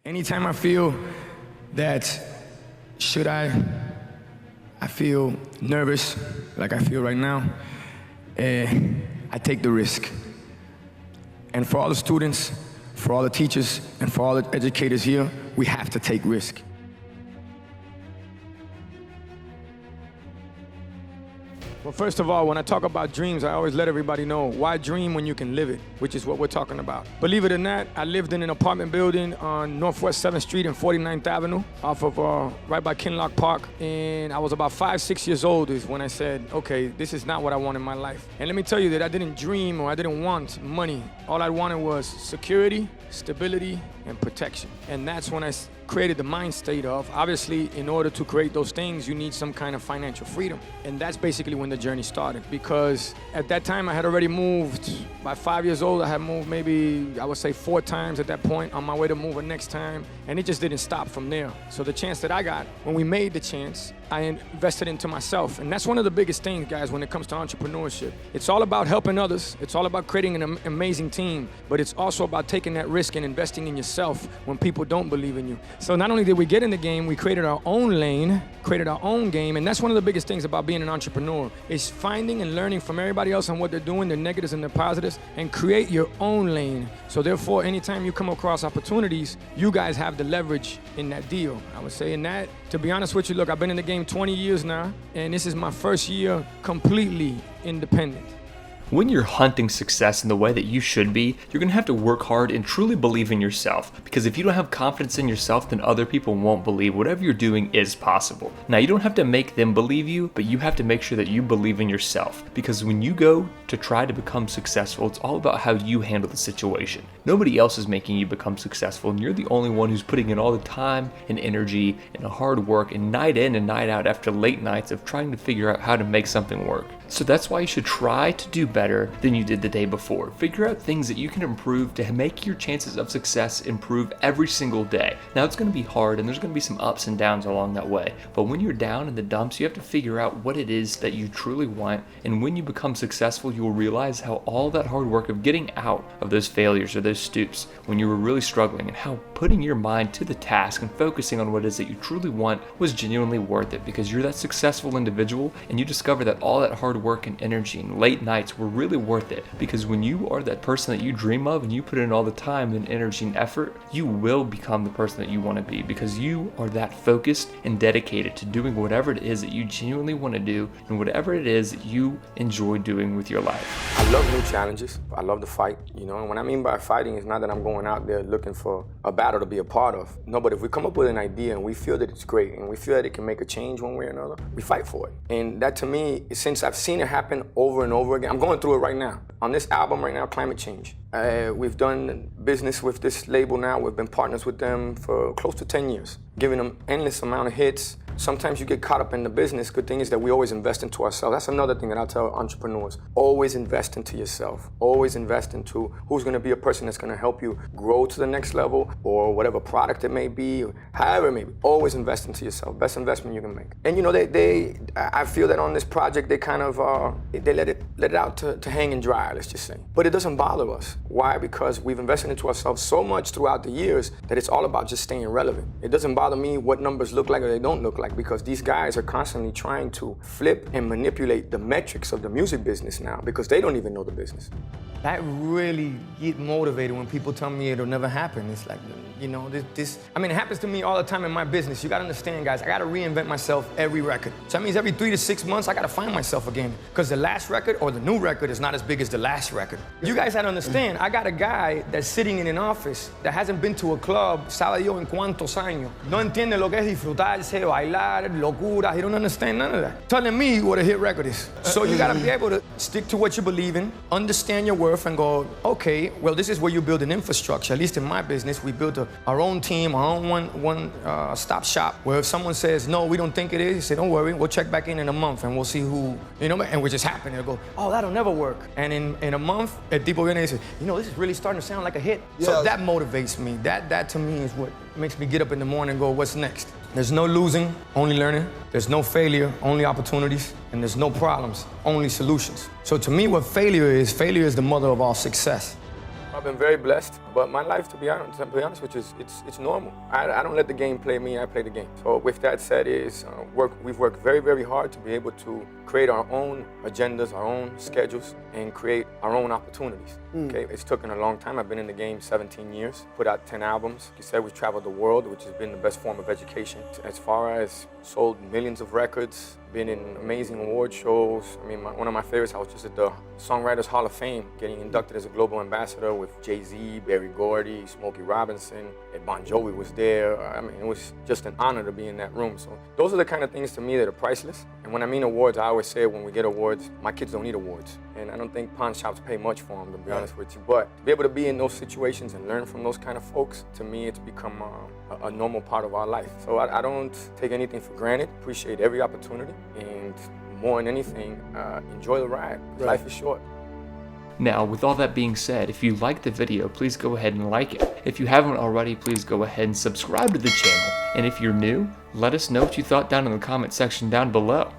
Anytime I feel that I feel nervous, like I feel right now, I take the risk. And for all the students, for all the teachers, and for all the educators here, we have to take risk. Well, first of all, when I talk about dreams, I always let everybody know, why dream when you can live it, which is what we're talking about. Believe it or not, I lived in an apartment building on Northwest 7th Street and 49th Avenue, off of right by Kinloch Park. And I was about 5, 6 years old is when I said, okay, this is not what I want in my life. And let me tell you that I didn't dream or I didn't want money. All I wanted was security, stability, and protection. And that's when I created the mind state of, obviously, in order to create those things, you need some kind of financial freedom. And that's basically when the journey started, because at that time I had already moved. By 5 years old, I had moved maybe, I would say 4 times at that point, on my way to move the next time, and it just didn't stop from there. So the chance that I got, when we made the chance, I invested into myself. And that's one of the biggest things, guys, when it comes to entrepreneurship. It's all about helping others. It's all about creating an amazing team, but it's also about taking that risk and investing in yourself when people don't believe in you. So not only did we get in the game, we created our own lane, created our own game, and that's one of the biggest things about being an entrepreneur, is finding and learning from everybody else on what they're doing, their negatives and their positives, and create your own lane. So therefore, anytime you come across opportunities, you guys have the leverage in that deal. I would say in that, to be honest with you, look, I've been in the game 20 years now, and this is my first year completely independent. When you're hunting success in the way that you should be, you're gonna have to work hard and truly believe in yourself. Because if you don't have confidence in yourself, then other people won't believe whatever you're doing is possible. Now, you don't have to make them believe you, but you have to make sure that you believe in yourself. Because when you go to try to become successful, it's all about how you handle the situation. Nobody else is making you become successful, and you're the only one who's putting in all the time and energy and the hard work and night in and night out after late nights of trying to figure out how to make something work. So that's why you should try to do better than you did the day before. Figure out things that you can improve to make your chances of success improve every single day. Now, it's going to be hard and there's going to be some ups and downs along that way, but when you're down in the dumps, you have to figure out what it is that you truly want, and when you become successful, you'll realize how all that hard work of getting out of those failures or those stoops when you were really struggling, and how putting your mind to the task and focusing on what it is that you truly want was genuinely worth it, because you're that successful individual and you discover that all that hard work and energy and late nights were really worth it. Because when you are that person that you dream of and you put in all the time and energy and effort, you will become the person that you want to be, because you are that focused and dedicated to doing whatever it is that you genuinely want to do and whatever it is that you enjoy doing with your life. I love new challenges. I love to fight, you know, and what I mean by fighting is not that I'm going out there looking for a battle to be a part of. No, but if we come up with an idea and we feel that it's great and we feel that it can make a change one way or another, we fight for it. And that, to me, since I've seen it happen over and over again, I'm going through it right now. On this album right now, Climate Change. We've done business with this label now. We've been partners with them for close to 10 years, giving them endless amount of hits. Sometimes you get caught up in the business. Good thing is that we always invest into ourselves. That's another thing that I tell entrepreneurs. Always invest into yourself. Always invest into who's going to be a person that's going to help you grow to the next level, or whatever product it may be, or however it may be. Always invest into yourself. Best investment you can make. And you know, I feel that on this project, they kind of, they let it out to hang and dry, let's just say. But it doesn't bother us. Why? Because we've invested into ourselves so much throughout the years that it's all about just staying relevant. It doesn't bother me what numbers look like or they don't look like, because these guys are constantly trying to flip and manipulate the metrics of the music business now, because they don't even know the business. I really get motivated when people tell me it'll never happen. It's like, you know, I mean, it happens to me all the time in my business. You gotta understand, guys, I gotta reinvent myself every record. So that means every 3 to 6 months, I gotta find myself again, because the last record or the new record is not as big as the last record. You guys gotta understand, I got a guy that's sitting in an office that hasn't been to a club, sabe Dios en cuántos años. No entiende lo que es disfrutarse, bailar, locura. He don't understand none of that. Telling me what a hit record is. So you gotta be able to stick to what you believe in, understand your worth, and go, okay, well, this is where you build an infrastructure. At least in my business, we built our own team, our own one-stop shop, where if someone says, no, we don't think it is, you say, don't worry, we'll check back in a month and we'll see who, you know, and we just happen to go, oh, that'll never work. And in a month, people viene and say, you know, this is really starting to sound like a hit. Yeah. So that motivates me. That to me is what makes me get up in the morning and go, what's next? There's no losing, only learning. There's no failure, only opportunities. And there's no problems, only solutions. So to me, what failure is the mother of all success. I've been very blessed, but my life, to be honest with you, it's normal. I don't let the game play me, I play the game. So with that said, we've worked very, very hard to be able to create our own agendas, our own schedules, and create our own opportunities. Okay, it's taken a long time. I've been in the game 17 years, put out 10 albums. Like you said, we've traveled the world, which has been the best form of education. As far as sold millions of records, been in amazing award shows. I mean, one of my favorites, I was just at the Songwriters Hall of Fame, getting inducted as a global ambassador with Jay-Z, Berry Gordy, Smokey Robinson, and Bon Jovi was there. I mean, it was just an honor to be in that room. So those are the kind of things to me that are priceless. And when I mean awards, I always say when we get awards, my kids don't need awards. And I don't think pawn shops pay much for them, to be honest with you. But to be able to be in those situations and learn from those kind of folks, to me, it's become a normal part of our life. So I don't take anything for granted, appreciate every opportunity, and more than anything, enjoy the ride. Life is short. Now, with all that being said, if you liked the video, please go ahead and like it. If you haven't already, please go ahead and subscribe to the channel. And if you're new, let us know what you thought down in the comment section down below.